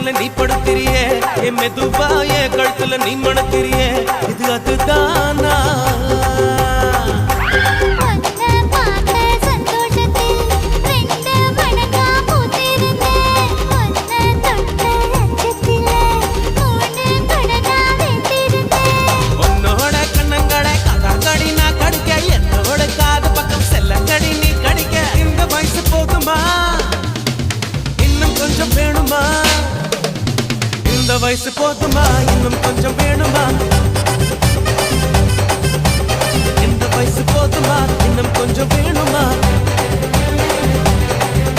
பக்கத்துல நீ படுத்திரியே என் மெதுவா என் கழுத்துல நீ மணத்திரியே இது அதுதானா இந்த வயசு போதுமா இன்னும் கொஞ்சம் வேணுமா இந்த வயசு போதுமா இன்னும் கொஞ்சம் வேணுமா